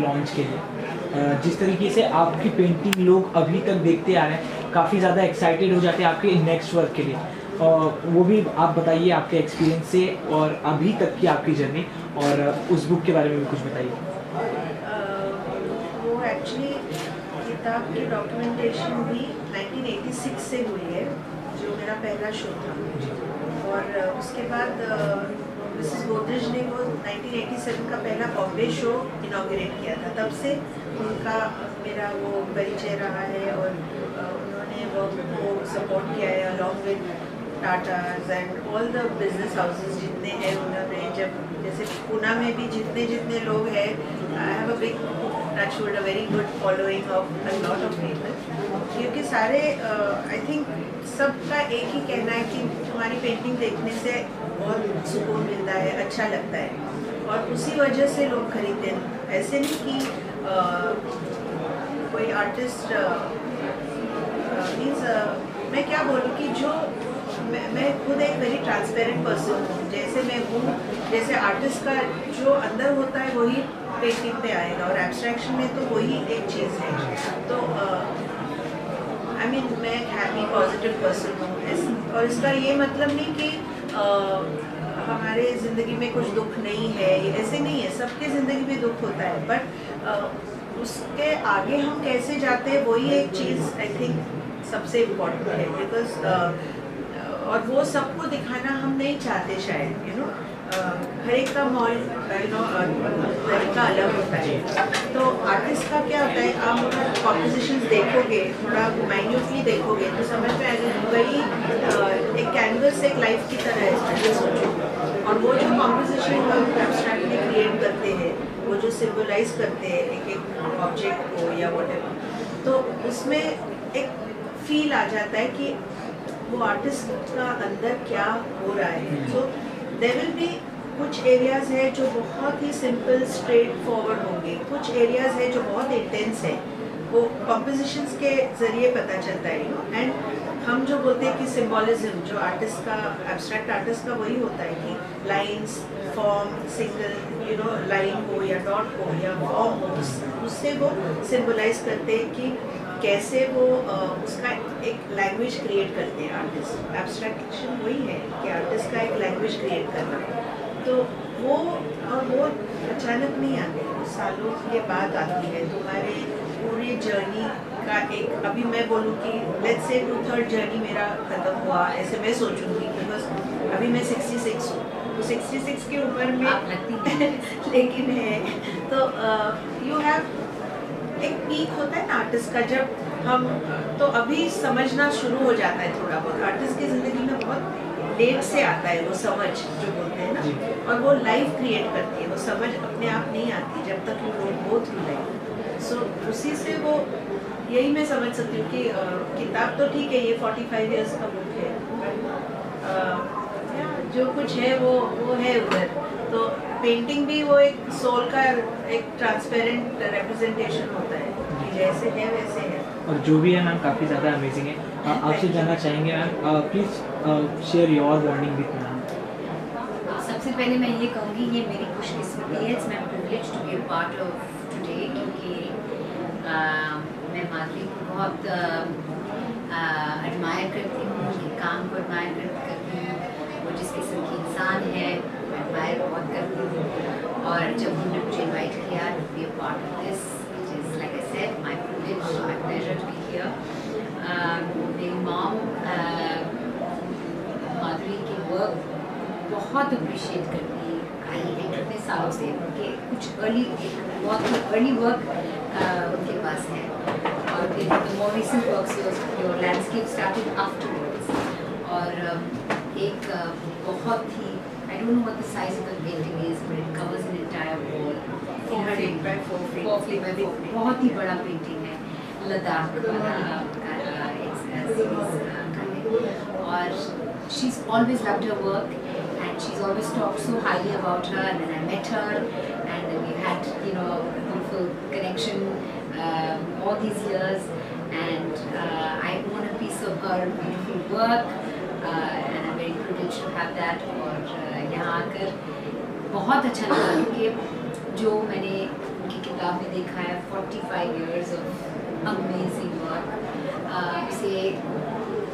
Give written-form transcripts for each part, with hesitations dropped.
Launch के लिए। जिस तरीके से आपकी पेंटिंग लोग अभी तक देखते आ रहे हैं, काफ़ी ज़्यादा एक्साइटेड हो जाते हैं आपके नेक्स्ट वर्क के लिए, और वो भी आप बताइए आपके एक्सपीरियंस से और अभी तक की आपकी जर्नी, और उस बुक के बारे में भी कुछ बताइए। वो एक्चुअली किताब की डॉक्यूमेंटेशन भी 1986 से हुई है, जो मेरा पहला शो था, और उसके बाद मिसेस गोदरेज ने वो 1987 का पहला बॉम्बे शो इनॉग्रेट किया था। तब से उनका मेरा वो परिचय रहा है, और उन्होंने वो सपोर्ट किया है along with Tatas and all the business houses जितने हैं। उन्होंने जब जैसे पूना में भी जितने लोग हैं, I have a big touch with a very good following of a lot of people, क्योंकि सारे आई थिंक सबका एक ही कहना है कि तुम्हारी पेंटिंग देखने से बहुत सुकून मिलता है, अच्छा लगता है, और उसी वजह से लोग खरीदते हैं। ऐसे नहीं कि कोई आर्टिस्ट मीन्स मैं क्या बोलूँ कि जो मैं खुद एक वेरी ट्रांसपेरेंट पर्सन हूँ, जैसे मैं हूँ, जैसे आर्टिस्ट का जो अंदर होता है वही पेंटिंग पे आएगा, और एब्स्ट्रैक्शन में तो वही एक चीज़ है। तो आई मीन मैं एक हैप्पी पॉजिटिव पर्सन हूँ, और इसका ये मतलब नहीं कि हमारे ज़िंदगी में कुछ दुख नहीं है, ऐसे नहीं है, सबके ज़िंदगी में दुख होता है, बट उसके आगे हम कैसे जाते हैं वही एक चीज़ आई थिंक सबसे इम्पोर्टेंट है, बिकॉज और वो सबको दिखाना हम नहीं चाहते शायद, यू नो, हर एक का मॉल तरीका अलग होता है। तो आर्टिस्ट का क्या होता है, आप कॉम्पोजिशंस देखोगे, थोड़ा माइन्यूटली देखोगे तो समझ में आएगा वही एक कैनवस एक लाइफ की तरह है, सोचो। और वो जो कॉम्पोजिशन हम एब्स्ट्रैक्ट में क्रिएट करते हैं, वो जो सिम्बलाइज करते हैं एक एक ऑब्जेक्ट को या व्हाटएवर, तो उसमें एक फील आ जाता है कि वो आर्टिस्ट का अंदर क्या हो रहा है। सो देयर विल बी कुछ एरियाज है जो बहुत ही सिंपल स्ट्रेट फॉरवर्ड होंगे, कुछ एरियाज है जो बहुत इंटेंस है, वो कॉम्पोजिशंस के ज़रिए पता चलता है, यू नो। एंड हम जो बोलते हैं कि सिम्बॉलिज्म जो आर्टिस्ट का, एब्स्ट्रैक्ट आर्टिस्ट का वही होता है कि lines, form, single, you know, line हो या डॉट हो या फॉर्म हो, उससे वो सिम्बलाइज करते हैं कि कैसे वो उसका एक लैंग्वेज क्रिएट करते हैं आर्टिस्ट। एब्स्ट्रैक्शन वही है कि आर्टिस्ट का एक लैंग्वेज क्रिएट करना, तो वो और वो अचानक नहीं आते, सालों के बाद आती है। तुम्हारे पूरी जर्नी का एक, अभी मैं बोलूँ कि लेट्स से 2/3 जर्नी मेरा ख़त्म हुआ, ऐसे मैं सोचूंगी, बिकॉज अभी मैं 66 हूँ, तो 66 की उम्र में आप लगती हैं लेकिन है तो यू हैव एक पीक होता है ना आर्टिस्ट का, जब हम तो अभी समझना शुरू हो जाता है थोड़ा बहुत। आर्टिस्ट की ज़िंदगी में बहुत लेट से आता है वो समझ जो बोलते हैं ना, और वो लाइफ क्रिएट करती है, वो समझ अपने आप नहीं आती जब तक you don't go through life. So उसी से वो, यही मैं समझ सकती हूँ कि किताब तो ठीक है, ये 45 इयर्स का बुक है, जो कुछ है वो है उधर। तो पेंटिंग भी वो एक सोल का एक ट्रांसपेरेंट रिप्रेजेंटेशन होता है कि जैसे है वैसे है, और जो भी है मैम काफ़ी ज़्यादा अमेजिंग है। आपसे जानना चाहेंगे ma'am, please share your bonding with ma'am. सबसे पहले मैं ये कहूँगी, ये मेरी खुशकिस्मती है, it's my privilege to be a part of today, क्योंकि मैं माधुरी को बहुत एडमायर करती हूँ, उनके काम को एडमायर करती हूँ, वो जिस किस्म की इंसान है मैं एडमायर बहुत करती हूँ। और जब उन्होंने मुझे इन्वाइट किया to be a part of this, it is like I said my privilege, my pleasure to be here. मेरी मॉम माधुरी के वर्क बहुत अप्रिशिएट करती है, आई इतने सालों से उनके कुछ बहुत ही अर्ली वर्क उनके पास है, और फिर the more recent works your landscape started afterwards. और एक बहुत ही, I don't know what the size of the painting is, but it covers an entire wall, 4 feet by 4 feet, बहुत ही बड़ा पेंटिंग है, लद्दाख और she's always loved her work and she's always talked so highly about her, and then I met her and then we had, you know, a beautiful connection all these years, and I own a piece of her beautiful work and I'm very privileged to have that। और यहाँ आकर बहुत अच्छा लगा, क्योंकि जो मैंने उनकी किताब में देखा है 45 years of amazing work. उसे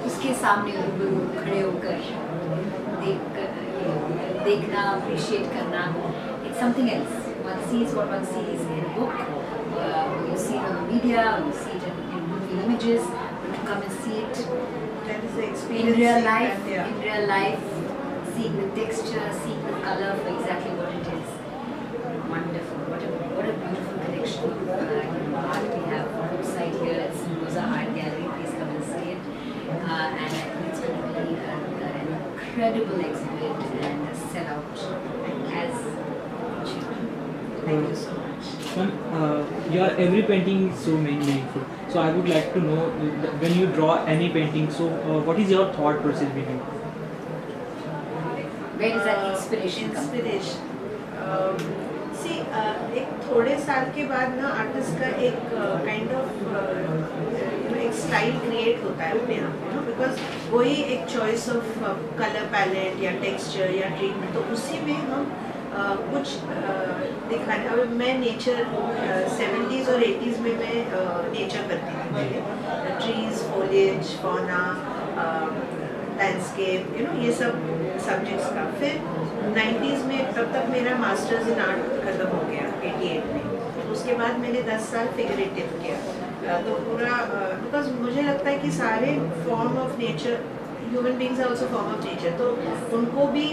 उसके सामने रूबरू खड़े होकर देखना, अप्रिशिएट करना, it's something else. One sees what one sees in a book, you see it on the media, you see it in movie images, but to come and see it That is the in experience. real life, seeing the texture, seeing the color for exactly what it is. Wonderful. What a beautiful collection. Art we have outside here at Pheroza Art Gallery. Please come and see it. And I think it's going to be an incredible exhibit and a sellout as it should be. Thank you so much. Ma'am, your every painting is so meaningful. So I would like to know when you draw any painting. So what is your thought process behind? Where does that inspiration come from? Inspiration. See, एक थोड़े साल के बाद ना artist का एक kind of एक style create होता है अपने आप में, बिकॉज वही एक चॉइस ऑफ कलर पैलेट या टेक्सचर या ट्रीटमेंट, तो उसी में हम कुछ दिखाने। अब मैं नेचर 70s और 80s में मैं नेचर करती थी पहले, ट्रीज, फॉलिएज, फौना, लैंडस्केप, ये सब सब्जेक्ट्स का। फिर 90s में तब तक मेरा मास्टर्स इन आर्ट खत्म हो गया 88 में। उसके बाद मैंने 10 साल फिगरेटिव किया, तो पूरा बिकॉज मुझे लगता है कि सारे form of nature, human beings are also form of nature, तो उनको भी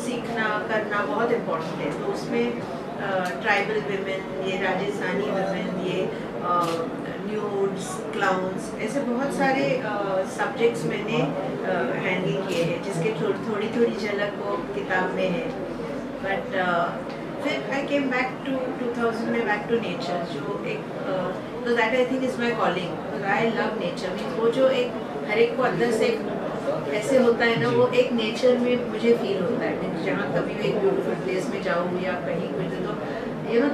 सीखना करना बहुत इम्पोर्टेंट है। तो उसमें ट्राइबल विमेन, ये राजस्थानी विमेन, ये न्यूड्स, क्लाउन्स, ऐसे बहुत सारे सब्जेक्ट्स मैंने हैंडल किए हैं, जिसके थोड़ी थोड़ी झलक वो किताब में है। बट फिर आई केम बैक टू 2000 में, बैक टू नेचर, जो एक तो that I think is my calling. I love nature. Means वो जो एक हर एक को अंदर से ऐसे होता है ना, वो एक नेचर में मुझे फील होता है। जहाँ कभी भी एक ब्यूटीफुल प्लेस में जाऊँ या कहीं कुछ, तो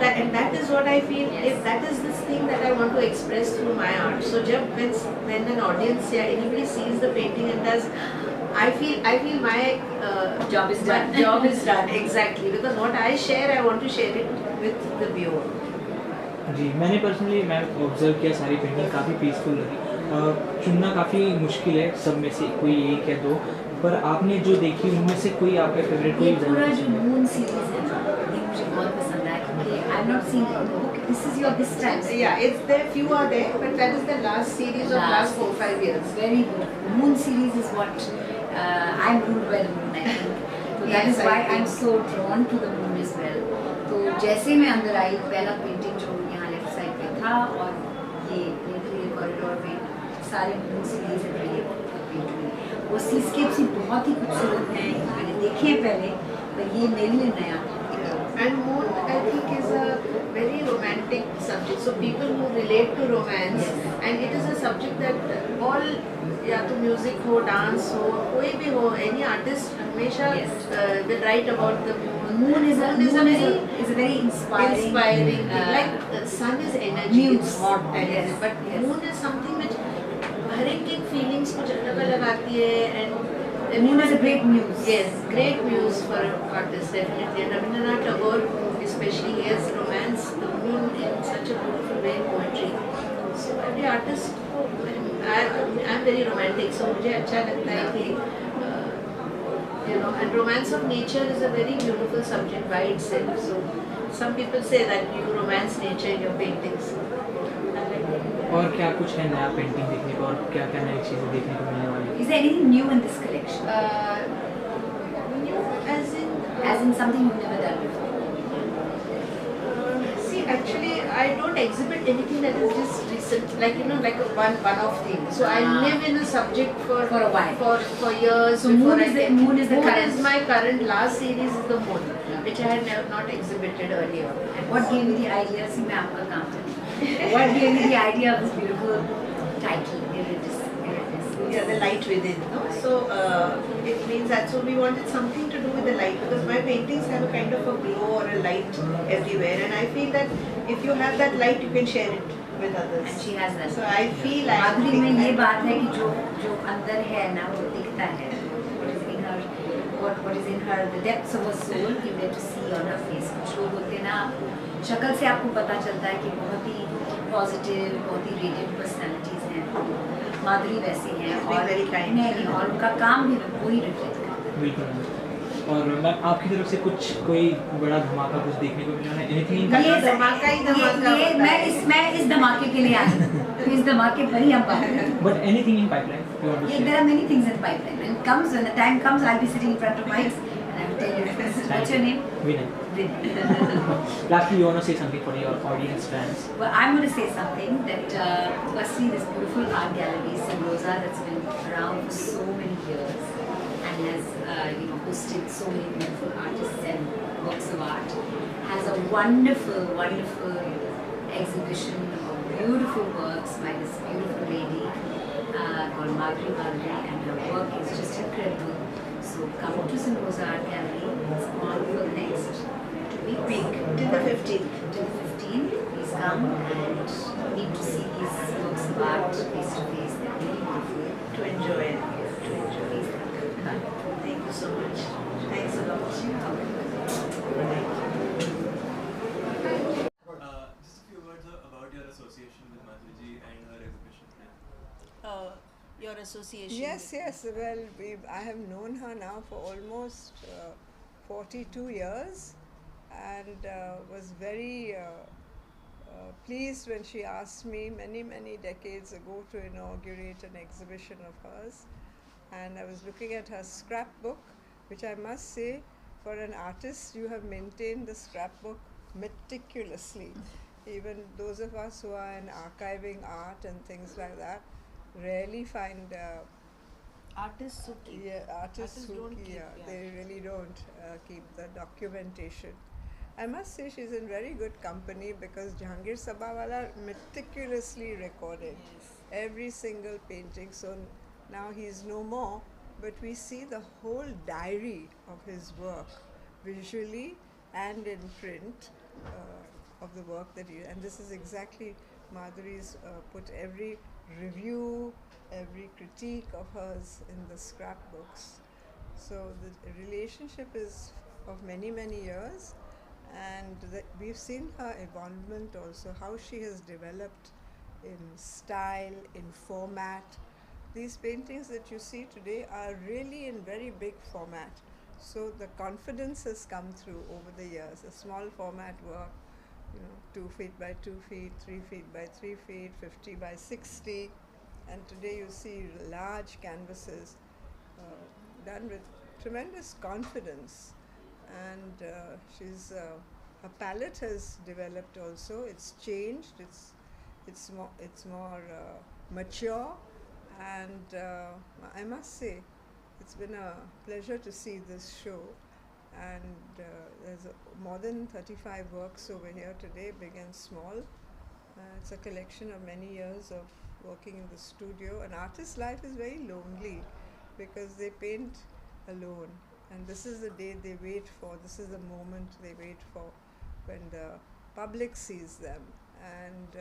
that, and that is what I feel. Yes. If that is this thing that I want to express through my art. So when an audience or anybody sees the painting and does, I feel my job is done. Job is done, exactly, because what I share, I want to share it with the viewer. जी, मैंने personally observe किया, सारी painting काफ़ी peaceful लगी। चुनना काफ़ी मुश्किल है सब में से कोई एक या दो, पर आपने जो देखी उनमें से कोई आपका फेवरेट कोई? पूरा जो मून सीरीज है ना, ये मुझे बहुत पसंद है, क्योंकि I have not seen the book. This is your this time. Yeah, it's there, few are there, but that is the last series of last 4-5 years. Very good. Moon series is what I'm ruled by the moon, I think. So that is why I'm so drawn to the moon as well. तो जैसे मैं अंदर आई, पहला painting जो यहाँ left side पे था, और ये कॉरिडोर में सारे मून सीरीज है, वो सीस्केप्स ही बहुत ही खूबसूरत हैं, मैंने देखे हैं पहले, पर ये मेरे लिए नया। And moon, I think, is a very romantic subject. So people who relate to romance, Yes. and it is a subject that all, या तो म्यूजिक हो, डांस हो, कोई भी हो, any artist हमेशा Yes. will write about the moon. Moon is a very inspiring thing. Like sun is energy, muse. it's hot, and Yes. but Yes. moon is something which हर एक की feelings कुछ अलग अलग आती है, and The moon is a great muse. Yes, great muse for an artist, definitely. And Rabindranath Tagore, especially, he has romance the moon in such a beautiful way in poetry. So every artist, I'm very romantic, so मुझे अच्छा लगता है कि and romance of nature is a very beautiful subject by itself. So some people say that you romance nature in your paintings. और क्या कुछ है नया पेंटिंग देखने को, और क्या क्या नई चीज़ें देखने को मिलने वाली? Is there anything new in this collection? New as in something you've never done before? See, actually, I don't exhibit anything that is just recent, like like a one-off thing. So I live in a subject for a while, for years. So moon is the current. Is my current. Last series is the moon, which I had not exhibited earlier. And what gave you the idea? See, मैं आपका काम करती हूँ. What gave you the idea of this beautiful title, Iridessa? Yeah, the light within. No? So it means that, so we wanted something to do with the light, because my paintings have a kind of a glow or a light everywhere, and I feel that if you have that light, you can share it with others. And she has that. So I feel like माधुरी में ये बात है कि जो अंदर है ना, वो दिखता है. What is in her, the depths of her soul, you get to see on her face. कुछ लोग होते हैं ना, शक्ल से आपको पता चलता है कि बहुत ही पॉजिटिव, बहुत ही रेडिएंट पर्सनैलिटीज़ हैं। माधुरी वैसी हैं और नहीं, और उनका काम भी वही रिफ्लेक्ट करता है। बिल्कुल। और मैम आपकी तरफ से कुछ कोई बड़ा धमाका कुछ देखने को मिला है? एनीथिंग? ये धमाका ही धमाका ये मैं इस धमाके के लिए आई हूँ। इस धमाके पर ही हम बात करें। But anything in pipeline you want to Yeah, there are many things in pipeline. When the time comes, I'll be sitting in front of mics and I will tell you first. What's your name? Vinay. Vinay. Lastly, you want to say something for your audience fans? Well, I'm going to say something that firstly, this beautiful art gallery, Pheroza, that's been around for so many years and has hosted so many beautiful artists and works of art, has a wonderful, wonderful exhibition of beautiful works by this beautiful lady called Madhuri Bhaduri, and her work is just incredible. So come to Pheroza Art Gallery. It's on for the next week till the 15th. Till the 15th, please come and need to see these works of art face to face. They're really beautiful. To enjoy it. To enjoy it. Thank you so much. Thanks a lot. Just a few words about your association with Madhuri and her exhibition. Your association. Yes. Well, I have known her now for almost 42 years, and was very pleased when she asked me many decades ago to inaugurate an exhibition of hers. And I was looking at her scrapbook, which I must say, for an artist, you have maintained the scrapbook meticulously. Even those of us who are in archiving art and things like that rarely find Artists who keep. artists who don't keep. they really don't keep the documentation. I must say she's in very good company because Jahangir Sabawala meticulously recorded every single painting. So now he's no more, but we see the whole diary of his work visually and in print of the work that he, and this is exactly Madhuri's put every review, every critique of hers in the scrapbooks. So the relationship is of many years, and we've seen her evolvement also, how she has developed in style, in format. These paintings that you see today are really in very big format. So the confidence has come through over the years. A small format work, 2 feet by 2 feet, 3 feet by 3 feet, 50 by 60, and today you see large canvases done with tremendous confidence. And her palette has developed also. It's changed. It's more mature, and I must say, it's been a pleasure to see this show. And there's more than 35 works over here today, big and small. It's a collection of many years of working in the studio. An artist's life is very lonely because they paint alone, and this is the day they wait for. This is the moment they wait for, when the public sees them. And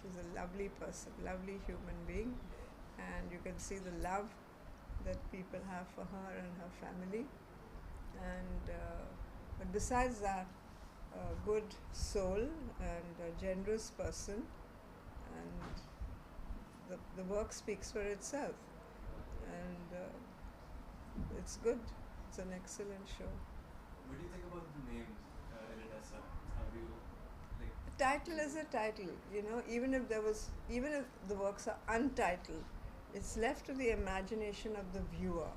she's a lovely person, lovely human being, and you can see the love that people have for her and her family. And but besides that, a good soul and a generous person, and the work speaks for itself, and it's good. It's an excellent show. What do you think about the name Iridessa? Have you A title is a title, even if the works are untitled, it's left to the imagination of the viewer,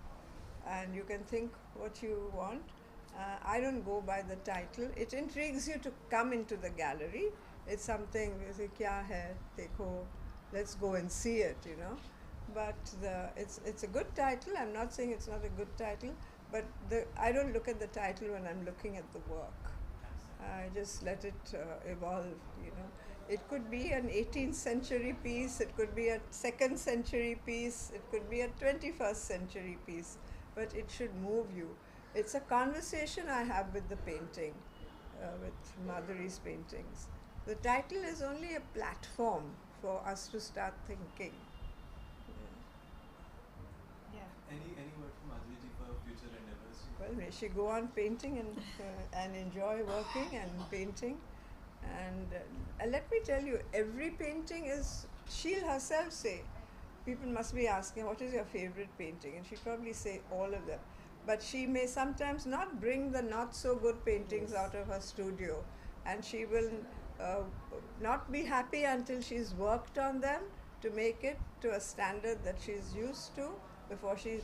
and you can think what you want. I don't go by the title. It intrigues you to come into the gallery. It's something you say, kya hai, dekho, let's go and see it, But it's a good title. I'm not saying it's not a good title, but I don't look at the title when I'm looking at the work. I just let it evolve, It could be an 18th century piece, it could be a 2nd century piece, it could be a 21st century piece, but it should move you. It's a conversation I have with the painting, with Madhuri's paintings. The title is only a platform for us to start thinking. any word from Madhuri ji for future endeavors? Well, may she go on painting and enjoy working and painting. And let me tell you, every painting is, she'll herself say, people must be asking, what is your favorite painting? And she'll probably say all of them. But she may sometimes not bring the not so good paintings out of her studio. And she will not be happy until she's worked on them to make it to a standard that she's used to before she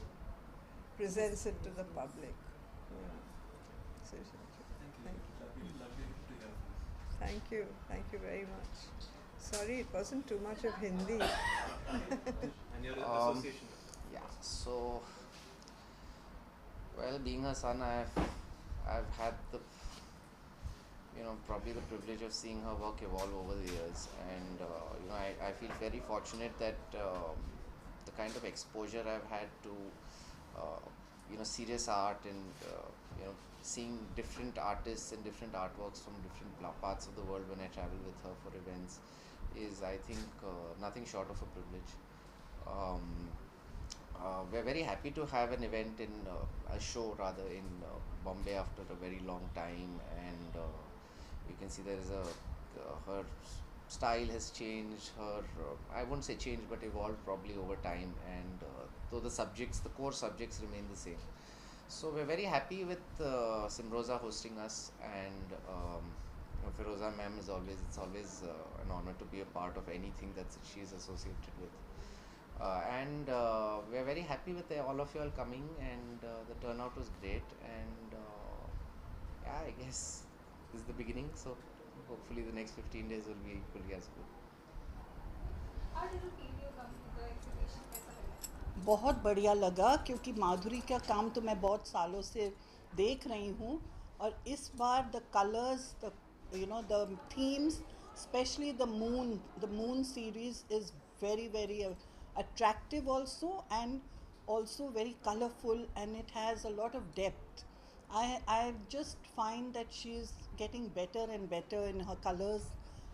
presents it to the public. So, Thank you. thank you very much. Sorry, it wasn't too much of Hindi. And your association. Yeah, so, well, being her son, I've had the, probably the privilege of seeing her work evolve over the years, and I feel very fortunate that the kind of exposure I've had to serious art and seeing different artists and different artworks from different parts of the world when I travel with her for events is, I think, nothing short of a privilege. We're very happy to have an event in a show rather in Bombay after a very long time, and you can see there is her style has changed, her I won't say changed but evolved probably over time, and though the core subjects remain the same. So we're very happy with Pheroza hosting us, and Pheroza ma'am it's always an honor to be a part of anything that she is associated with. And we're very happy with all of you all coming, and the turnout was great, and yeah, I guess this is the beginning, so hopefully the next 15 days will be equally as good. How did you feel you come to the exhibition? कैसा लगा? बहुत बढ़िया लगा, क्योंकि माधुरी का काम तो मैं बहुत सालों से देख रही हूँ, और इस बार the colors, the themes, especially the moon series is very, very attractive also, and also very colorful, and it has a lot of depth. I just find that she's getting better and better in her colors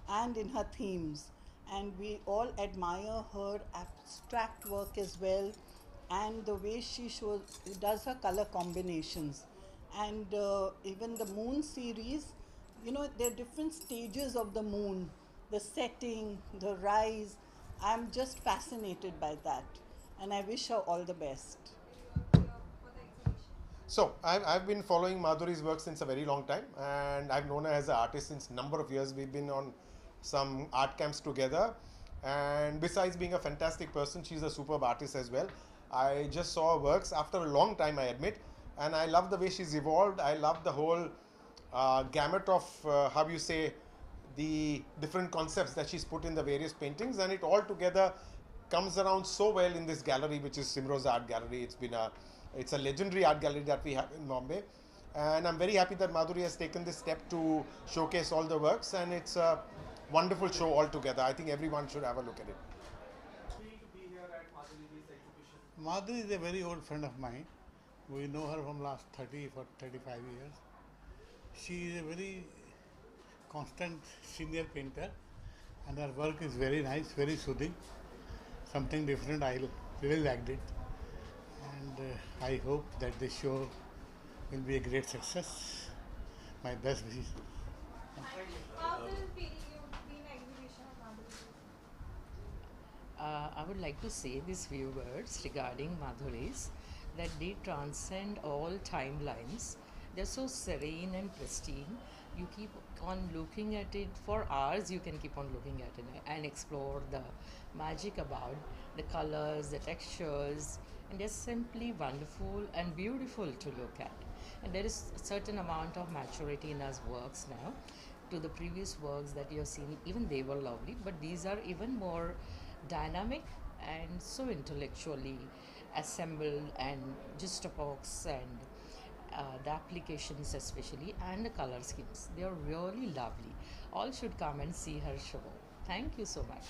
and in her themes, and we all admire her abstract work as well, and the way she does her color combinations. And even the moon series, there are different stages of the moon, the setting, the rise. I'm just fascinated by that, and I wish her all the best. So, I've been following Madhuri's work since a very long time, and I've known her as an artist since number of years. We've been on some art camps together, and besides being a fantastic person, she's a superb artist as well. I just saw her works after a long time, I admit, and I love the way she's evolved. I love the whole gamut of, the different concepts that she's put in the various paintings, and it all together comes around so well in this gallery, which is Pheroza Art Gallery. It's a legendary art gallery that we have in Bombay, and I'm very happy that Madhuri has taken this step to showcase all the works, and it's a wonderful show altogether. I think everyone should have a look at it. Madhuri is a very old friend of mine. We know her from last 30 for 35 years. She is a very constant senior painter, and her work is very nice, very soothing, something different. I really liked it, and I hope that this show will be a great success. My best wishes. How does it feel you be in an exhibition of Madhuri? I would like to say these few words regarding Madhuri's, that they transcend all timelines. They're so serene and pristine. You keep on looking at it for hours. You can keep on looking at it and explore the magic about the colors, the textures, and they're simply wonderful and beautiful to look at. And there is a certain amount of maturity in our works now. To the previous works that you have seen, even they were lovely, but these are even more dynamic and so intellectually assembled, and juxtapox and the applications especially, and the color schemes. They are really lovely. All should come and see her show. Thank you so much.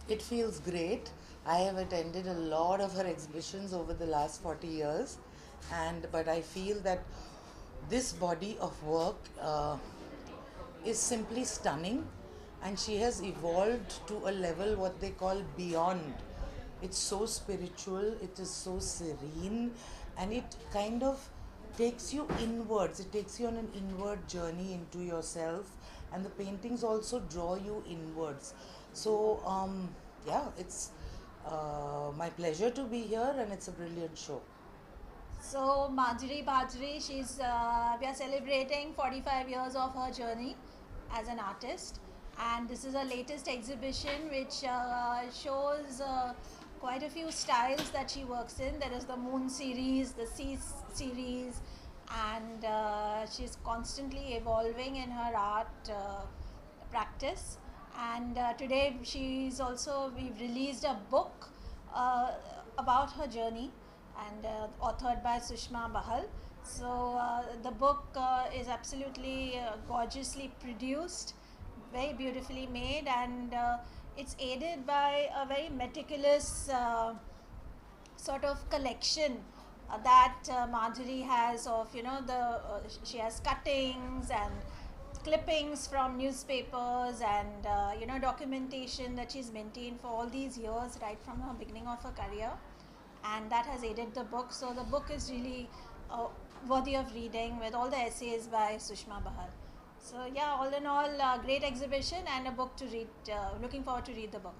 It feels great. I have attended a lot of her exhibitions over the last 40 years, but I feel that this body of work is simply stunning, and she has evolved to a level what they call beyond. It's so spiritual, it is so serene, and it kind of takes you inwards. It takes you on an inward journey into yourself, and the paintings also draw you inwards. So yeah, it's my pleasure to be here, and it's a brilliant show. So Madhuri Bhaduri, we are celebrating 45 years of her journey as an artist, and this is her latest exhibition, which shows quite a few styles that she works in. There is the Moon series, the Sea series, and she's constantly evolving in her art practice. And today we've released a book about her journey, and authored by Sushma Bahal. So the book is absolutely gorgeously produced, very beautifully made, and it's aided by a very meticulous sort of collection that Madhuri has of, she has cuttings and clippings from newspapers, and documentation that she's maintained for all these years, right from the beginning of her career, and that has aided the book. So the book is really worthy of reading, with all the essays by Sushma Bahal. So yeah, all in all, great exhibition and a book to read. Looking forward to read the book.